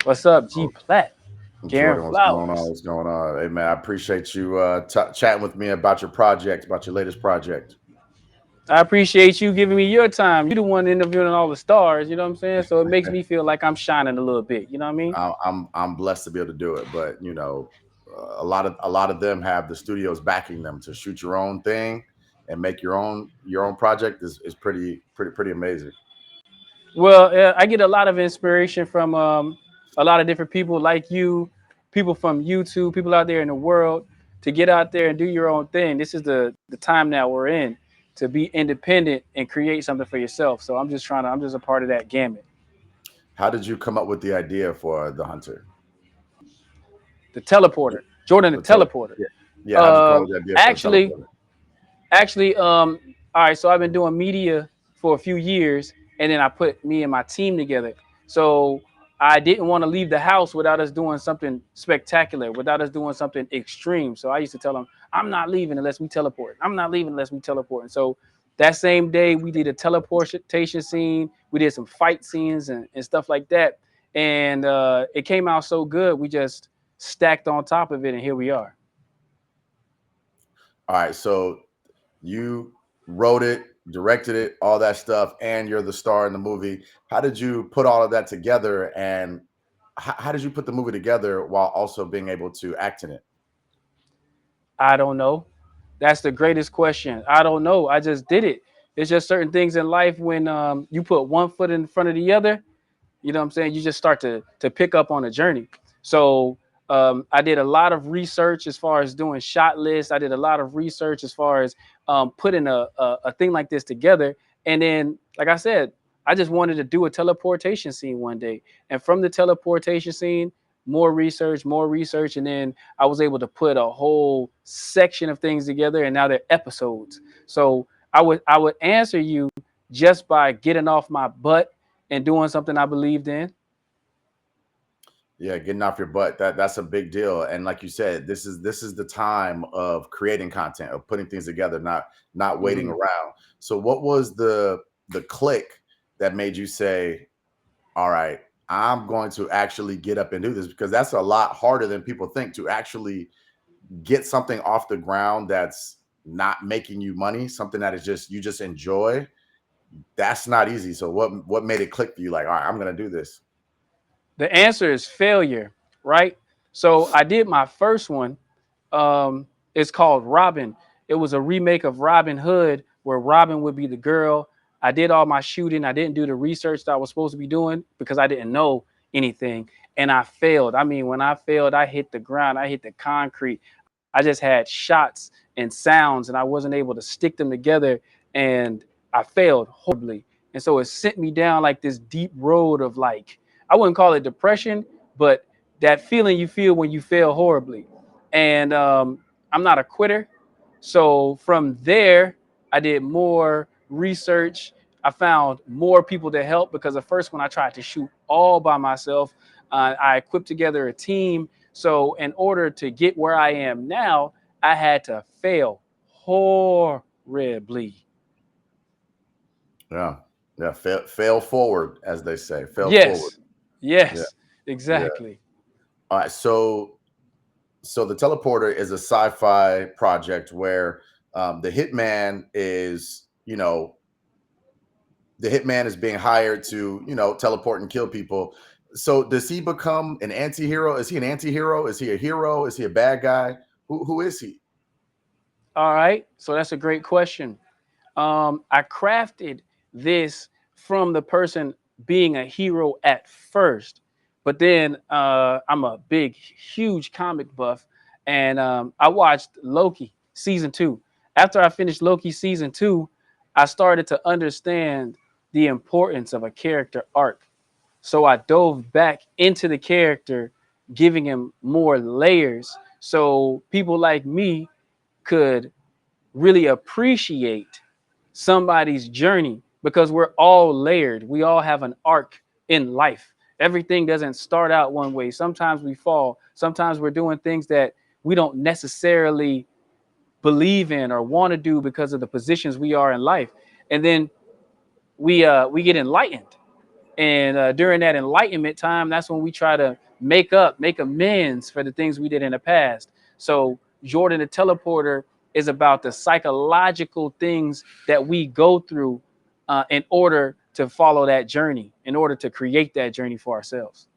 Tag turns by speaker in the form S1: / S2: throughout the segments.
S1: What's up, G Platt? Karen
S2: Jordan, what's going on?
S1: Flowers.
S2: What's going on? Hey, man, I appreciate you chatting with me about your project, about your latest project.
S1: I appreciate you giving me your time. You're the one interviewing all the stars, you know what I'm saying? So it makes me feel like I'm shining a little bit, you know what I mean?
S2: I'm blessed to be able to do it, but a lot of them have the studios backing them to shoot your own thing and make your own project is pretty amazing.
S1: Well, I get a lot of inspiration from a lot of different people like you, people from YouTube, people out there in the world to get out there and do your own thing. This is the time now we're in to be independent and create something for yourself. So I'm just a part of that gamut.
S2: How did you come up with the idea for the Hunter?
S1: The teleporter, Jordan the
S2: The tele
S1: teleporter.
S2: Yeah, yeah. How'd you come up
S1: Um,
S2: with the idea for the
S1: actually,
S2: teleporter?
S1: actually, all right. So I've been doing media for a few years, and then I put me and my team together. So I didn't want to leave the house without us doing something spectacular, without us doing something extreme. So I used to tell them, "I'm not leaving unless we teleport. I'm not leaving unless we teleport." And so that same day, we did a teleportation scene. We did some fight scenes and stuff like that, and it came out so good. We just stacked on top of it, and here we are.
S2: All right, so you wrote it, directed it, all that stuff, and you're the star in the movie. How did you put all of that together, and how did you put the movie together while also being able to act in it?
S1: I don't know. That's the greatest question. I don't know. I just did it. It's just certain things in life when you put one foot in front of the other, you know what I'm saying? You just start to pick up on a journey. So I did a lot of research as far as doing shot lists. I did a lot of research as far as putting a thing like this together. And then, like I said, I just wanted to do a teleportation scene one day. And from the teleportation scene, more research, and then I was able to put a whole section of things together, and now they're episodes. So I would answer you just by getting off my butt and doing something I believed in.
S2: Yeah, getting off your butt. That's a big deal. And like you said, this is the time of creating content, of putting things together, not waiting
S1: Hmm.
S2: around. So what was the click that made you say, all right, I'm going to actually get up and do this? Because that's a lot harder than people think, to actually get something off the ground that's not making you money, something that is just you just enjoy. That's not easy. So what made it click for you? Like, all right, I'm gonna do this.
S1: The answer is failure, right? So I did my first one. It's called Robin. It was a remake of Robin Hood, where Robin would be the girl. I did all my shooting. I didn't do the research that I was supposed to be doing because I didn't know anything, and I failed. I mean, when I failed, I hit the ground. I hit the concrete. I just had shots and sounds, and I wasn't able to stick them together, and I failed horribly. And so it sent me down like this deep road of, like, I wouldn't call it depression, but that feeling you feel when you fail horribly. And I'm not a quitter. So from there, I did more research. I found more people to help because at first, when I tried to shoot all by myself, I equipped together a team. So in order to get where I am now, I had to fail horribly.
S2: Yeah. Yeah. Fail forward, as they say. Fail forward.
S1: Yes,
S2: Yeah.
S1: yes,
S2: Yeah.
S1: exactly.
S2: All right. So the teleporter is a sci-fi project where the hitman is, the hitman is being hired to, teleport and kill people. So does he become an anti-hero? Is he an anti-hero? Is he a hero? Is he a bad guy? Who is he?
S1: All right, so that's a great question. I crafted this from the person being a hero at first, but then I'm a big, huge comic buff, and I watched Loki season two. After I finished Loki season two, I started to understand the importance of a character arc. So I dove back into the character, giving him more layers, so people like me could really appreciate somebody's journey because we're all layered. We all have an arc in life. Everything doesn't start out one way. Sometimes we fall. Sometimes we're doing things that we don't necessarily believe in or want to do because of the positions we are in life. And then we get enlightened. And during that enlightenment time, that's when we try to make amends for the things we did in the past. So Jordan the Teleporter is about the psychological things that we go through in order to follow that journey, in order to create that journey for ourselves.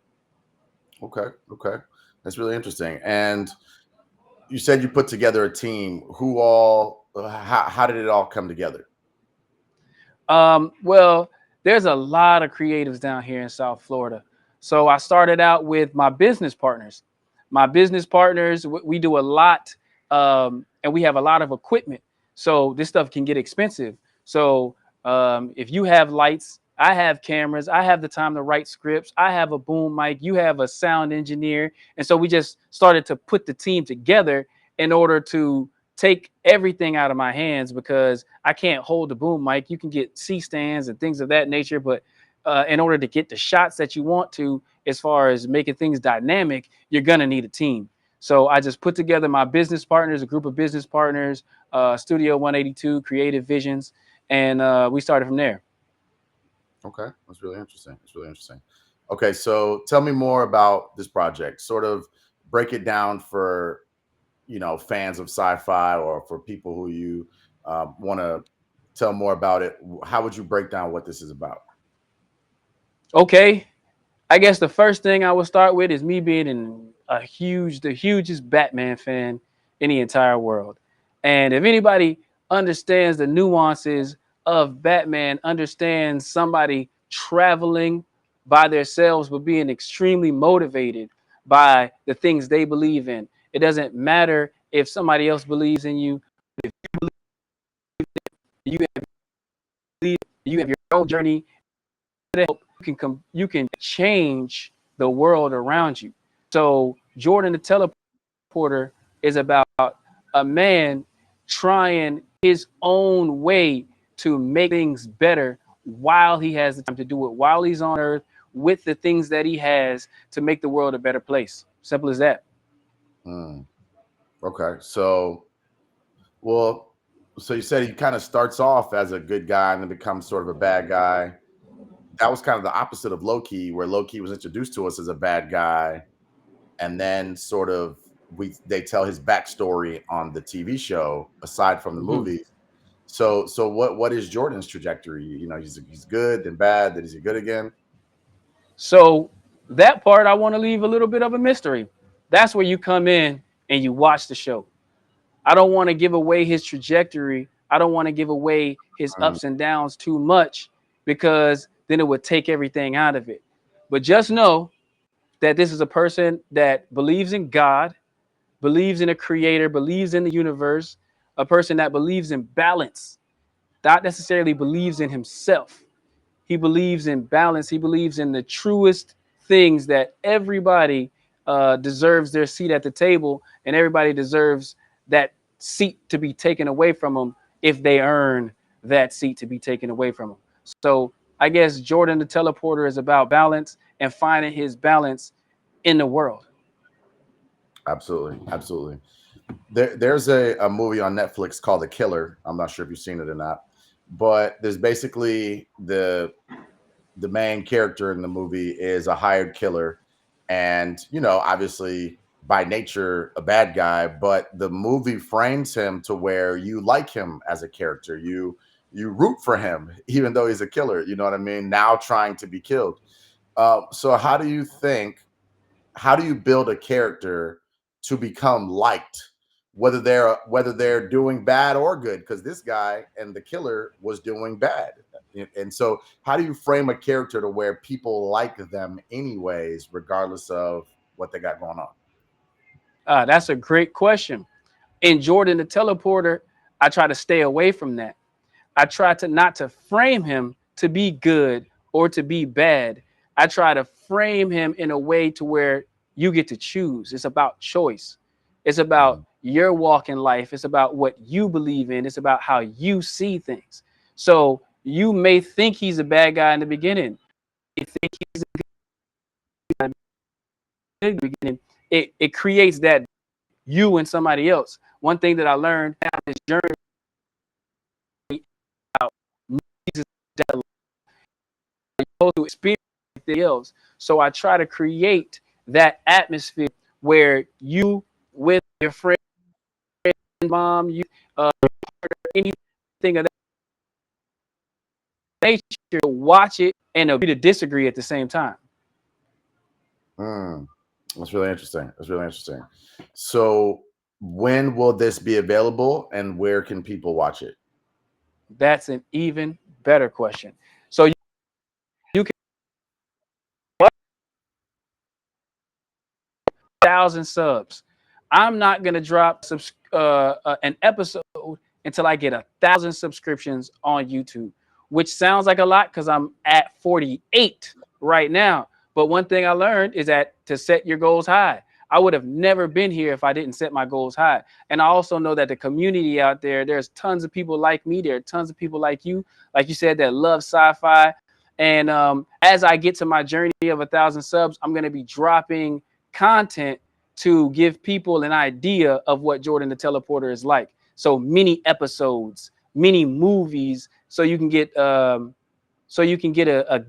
S2: Okay, okay, that's really interesting. And you said you put together a team. Who all? How did it all come together?
S1: Well, there's a lot of creatives down here in South Florida. So I started out with my business partners. My business partners, we do a lot, and we have a lot of equipment. So this stuff can get expensive. So if you have lights, I have cameras, I have the time to write scripts, I have a boom mic, you have a sound engineer. And so we just started to put the team together in order to take everything out of my hands because I can't hold the boom mic. You can get C stands and things of that nature, but in order to get the shots that you want to, as far as making things dynamic, you're gonna need a team. So I just put together my business partners, a group of business partners, Studio 182, Creative Visions, and we started from there.
S2: Okay, that's really interesting. It's really interesting. Okay, so tell me more about this project. Sort of break it down for fans of sci-fi or for people who you want to tell more about it. How would you break down what this is about?
S1: Okay, I guess the first thing I would start with is me being the hugest Batman fan in the entire world. And if anybody understands the nuances of Batman, understands somebody traveling by themselves, but being extremely motivated by the things they believe in. It doesn't matter if somebody else believes in you. If you believe, you have your own journey to help, you can change the world around you. So Jordan the Teleporter is about a man trying his own way to make things better while he has the time to do it, while he's on earth with the things that he has to make the world a better place. Simple as that.
S2: Mm, okay, well, so you said he kind of starts off as a good guy and then becomes sort of a bad guy. That was kind of the opposite of Loki, where Loki was introduced to us as a bad guy, and then sort of they tell his backstory on the TV show aside from the
S1: Mhm.
S2: movies. So what is Jordan's trajectory? He's good, then bad, then is he good again?
S1: So that part I want to leave a little bit of a mystery. That's where you come in and you watch the show. I don't want to give away his trajectory. I don't want to give away his
S2: Mm,
S1: ups and downs too much because then it would take everything out of it. But just know that this is a person that believes in God, believes in a creator, believes in the universe, a person that believes in balance, not necessarily believes in himself. He believes in balance. He believes in the truest things that everybody deserves their seat at the table, and everybody deserves that seat to be taken away from them if they earn that seat to be taken away from them. So I guess Jordan the Teleporter is about balance and finding his balance in the world.
S2: absolutely, absolutely. There's a movie on Netflix called The Killer. I'm not sure if you've seen it or not, but there's basically the main character in the movie is a hired killer, and obviously by nature a bad guy, but the movie frames him to where you like him as a character. You root for him even though he's a killer, you know what I mean, now trying to be killed. So how do you build a character to become liked, whether they're doing bad or good? Because this guy and the killer was doing bad. And so how do you frame a character to where people like them anyways, regardless of what they got going on?
S1: That's a great question. In Jordan the Teleporter, I try to stay away from that. I try to not to frame him to be good or to be bad. I try to frame him in a way to where you get to choose. It's about choice. It's about
S2: Mhm.
S1: your walk in life. It's about what you believe in. It's about how you see things. So you may think he's a bad guy in the beginning. You think he's a good guy in the beginning. It creates that you and somebody else. One thing that I learned on this journey about Jesus, you're supposed to experience else. So I try to create that atmosphere where you with your friend, mom, you anything of that nature, watch it and agree to disagree at the same time.
S2: That's really interesting. That's really interesting. So when will this be available and where can people watch it?
S1: That's an even better question. So you can 1,000 subs. I'm not gonna drop an episode until I get 1,000 subscriptions on YouTube, which sounds like a lot because I'm at 48 right now. But one thing I learned is that to set your goals high. I would have never been here if I didn't set my goals high. And I also know that the community out there, there's tons of people like me. There are tons of people like you said, that love sci-fi. And as I get to my journey of 1,000 subs, I'm going to be dropping content to give people an idea of what Jordan the Teleporter is like. So mini episodes, mini movies, so you can get a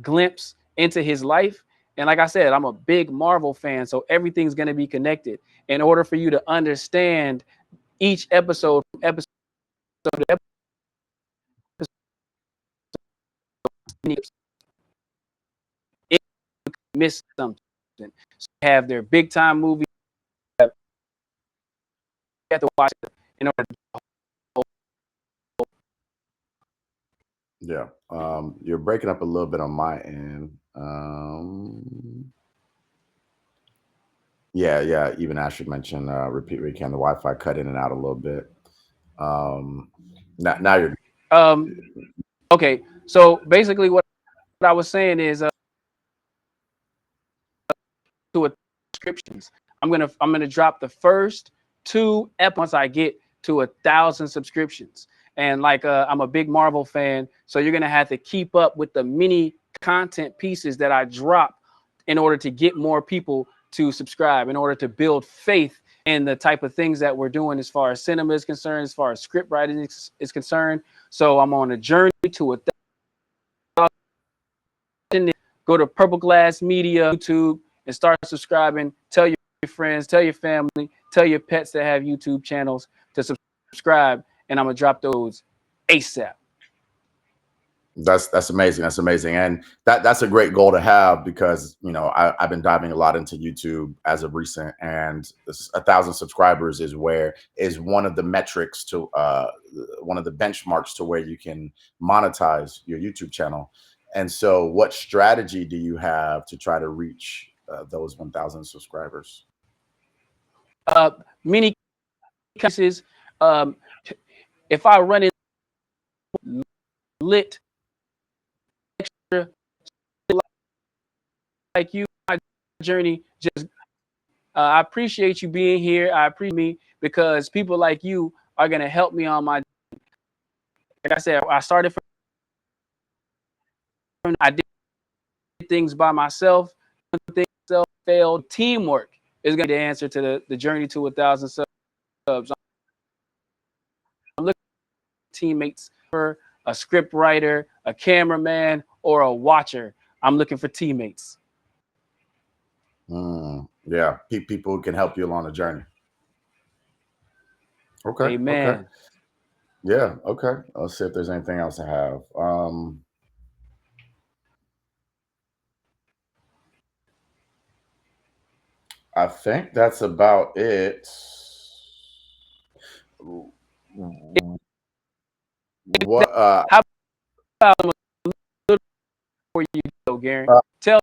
S1: glimpse into his life. And like I said, I'm a big Marvel fan, so everything's going to be connected. In order for you to understand each episode, to if you miss something, so have their big time movie. You have to watch it in order to.
S2: Yeah. You're breaking up a little bit on my end. Yeah. Even Asher mentioned repeat where you can. The Wi-Fi cut in and out a little bit. Now you're
S1: Okay. So basically, what I was saying is, to subscriptions, I'm gonna drop the first 2 episodes once I get to 1,000 subscriptions. And like I'm a big Marvel fan, so you're gonna have to keep up with the mini content pieces that I drop in order to get more people to subscribe, in order to build faith in the type of things that we're doing as far as cinema is concerned, as far as script writing is concerned. So I'm on a journey to 1,000. Go to Purple Glass Media YouTube and start subscribing. Tell your friends, tell your family, tell your pets that have YouTube channels to subscribe, and I'm gonna drop those ASAP.
S2: That's amazing. That's amazing. And that's a great goal to have because, I've been diving a lot into YouTube as of recent, and 1,000 subscribers is one of the metrics to one of the benchmarks to where you can monetize your YouTube channel. And so what strategy do you have to try to reach those 1,000 subscribers?
S1: Many cases, if I run it lit extra like you, my journey just I appreciate you being here. I appreciate me because people like you are gonna help me on my. Like I said, I started from I did things by myself. Things failed. Teamwork is gonna be the answer to the journey to 1,000 subs. I'm looking for teammates, for a script writer, a cameraman, or a watcher. I'm looking for teammates.
S2: Yeah, people who can help you along the journey. Okay.
S1: Amen.
S2: Okay. Yeah. Okay. Let's see if there's anything else I have. I think that's about it. What?
S1: How about a little before you go, Gary? Tell.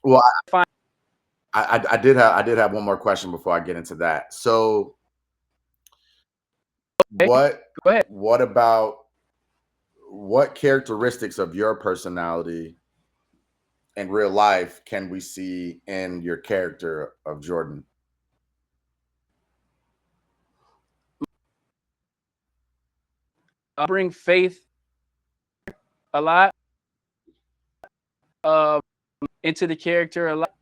S2: Well, I did have one more question before I get into that. So,
S1: Okay, go ahead.
S2: What characteristics of your personality in real life can we see in your character of Jordan?
S1: Bring faith a lot into the character a lot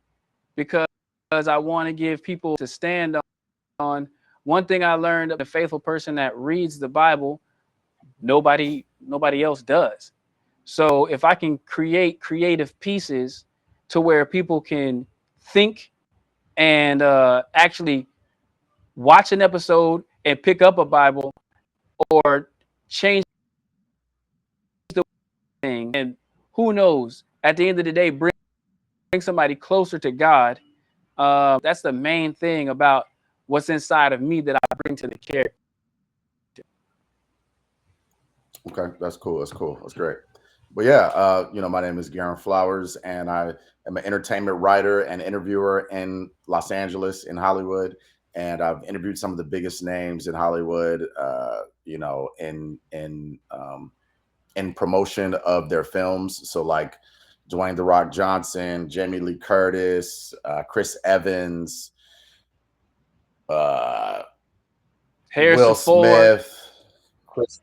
S1: because I want to give people to stand on. One thing I learned: the faithful person that reads the Bible, nobody else does. So if I can create creative pieces to where people can think and actually watch an episode and pick up a Bible or change the thing, and who knows, at the end of the day, bring somebody closer to God. That's the main thing about what's inside of me that I bring to the character.
S2: Okay, that's cool. That's cool. That's great. But yeah, my name is Garen Flowers, and I am an entertainment writer and interviewer in Los Angeles, in Hollywood, and I've interviewed some of the biggest names in Hollywood. In promotion of their films. So like Dwayne The Rock Johnson, Jamie Lee Curtis, Chris Evans,
S1: Harrison
S2: Will
S1: Ford.
S2: Smith, Chris.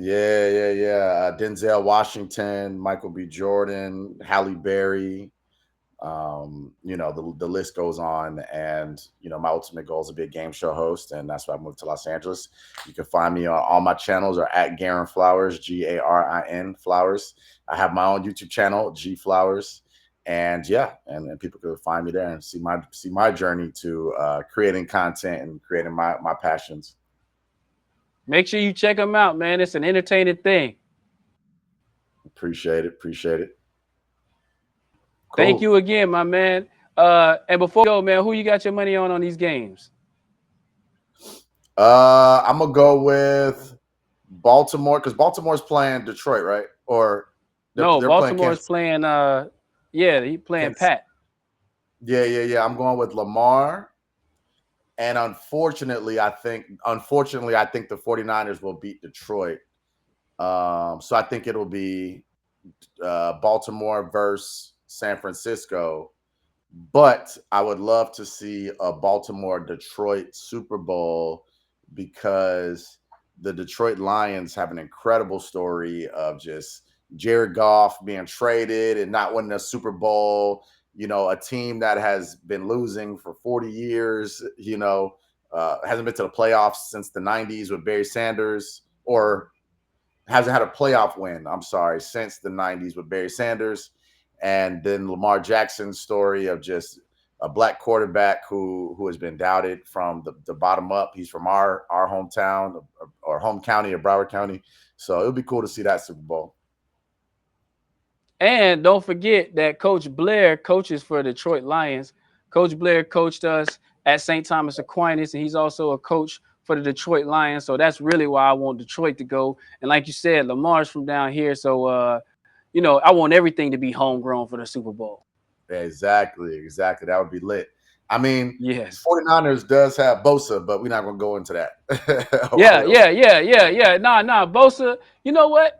S2: Yeah. Denzel Washington, Michael B. Jordan, Halle Berry. The list goes on. And my ultimate goal is to be a game show host, and that's why I moved to Los Angeles. You can find me on all my channels are at Garen Flowers, Garin Flowers. I have my own YouTube channel, G Flowers. And yeah, and people can find me there and see my journey to creating content and creating my passions.
S1: Make sure you check them out, man. It's an entertaining thing.
S2: Appreciate it. Cool.
S1: Thank you again, my man. And before we go, man, who you got your money on these games?
S2: I'm gonna go with Baltimore, because Baltimore's playing Detroit, right? Or
S1: they're Baltimore's playing. He's playing Pat.
S2: Yeah. I'm going with Lamar. And unfortunately, I think the 49ers will beat Detroit. So I think it'll be Baltimore versus San Francisco. But I would love to see a Baltimore-Detroit Super Bowl, because the Detroit Lions have an incredible story of just Jared Goff being traded and not winning a Super Bowl. A team that has been losing for 40 years, hasn't been to the playoffs since the 90s with Barry Sanders, or hasn't had a playoff win, since the 90s with Barry Sanders. And then Lamar Jackson's story of just a black quarterback who has been doubted from the bottom up. He's from our hometown or home county of Broward County. So it would be cool to see that Super Bowl.
S1: And don't forget that Coach Blair coaches for Detroit Lions. Coach Blair coached us at St. Thomas Aquinas, and he's also a coach for the Detroit Lions. So that's really why I want Detroit to go. And like you said, Lamar's from down here. So, I want everything to be homegrown for the Super Bowl.
S2: Exactly. That would be lit. I mean,
S1: yes,
S2: 49ers does have Bosa, but we're not going to go into that.
S1: Yeah. Nah, Bosa, you know what?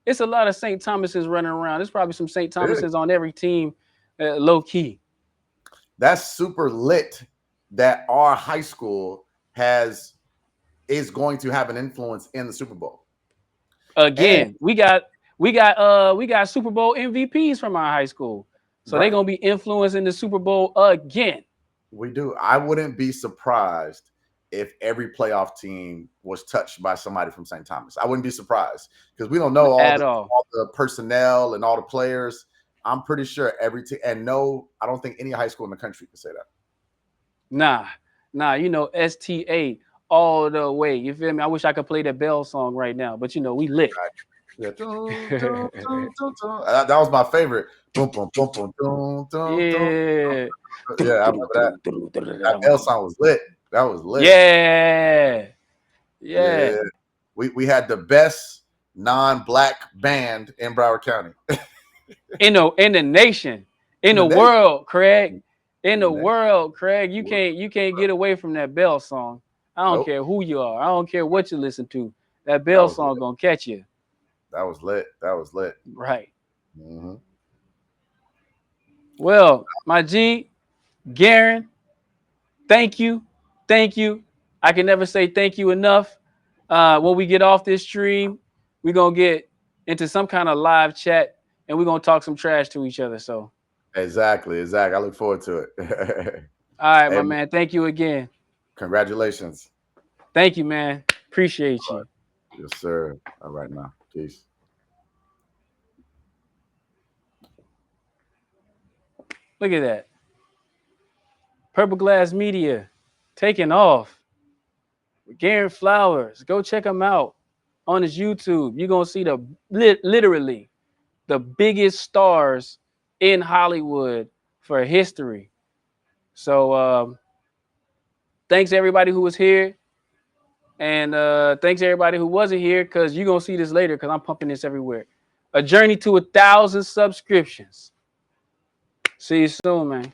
S1: It's a lot of St. Thomases running around. There's probably some St. Thomases on every team, low key.
S2: That's super lit that our high school is going to have an influence in the Super Bowl.
S1: Again, we got Super Bowl MVPs from our high school. So they're going to be influencing the Super Bowl again.
S2: We do. I wouldn't be surprised if every playoff team was touched by somebody from St. Thomas. I wouldn't be surprised, because we don't know all the personnel and all the players. I'm pretty sure every team, and no, I don't think any high school in the country can say that.
S1: Nah, STA all the way. You feel me? I wish I could play that Bell song right now, but we lit.
S2: Yeah. That was my favorite. Boom, boom, boom, boom, boom,
S1: yeah.
S2: Yeah, I remember that. That Bell song was lit. That was lit.
S1: Yeah.
S2: We had the best non-black band in Broward County.
S1: in the nation, in the world, Craig. In the world, Craig. You can't get away from that Bell song. I don't care who you are. I don't care what you listen to. That Bell song gonna catch you.
S2: That was lit.
S1: Right.
S2: Mm-hmm.
S1: Well, my G, Garen, thank you. I can never say thank you enough. When we get off this stream, we're going to get into some kind of live chat, and we're going to talk some trash to each other. So
S2: Exactly. I look forward to it.
S1: All right, my man. Thank you again.
S2: Congratulations.
S1: Thank you, man. Appreciate you.
S2: Yes, sir. All right, now. Peace.
S1: Look at that. Purple Glass Media taking off. Garen Flowers. Go check him out on his YouTube. You're going to see the literally the biggest stars in Hollywood for history. So thanks everybody who was here. And thanks everybody who wasn't here, because you're going to see this later because I'm pumping this everywhere. A journey to 1,000 subscriptions. See you soon, man.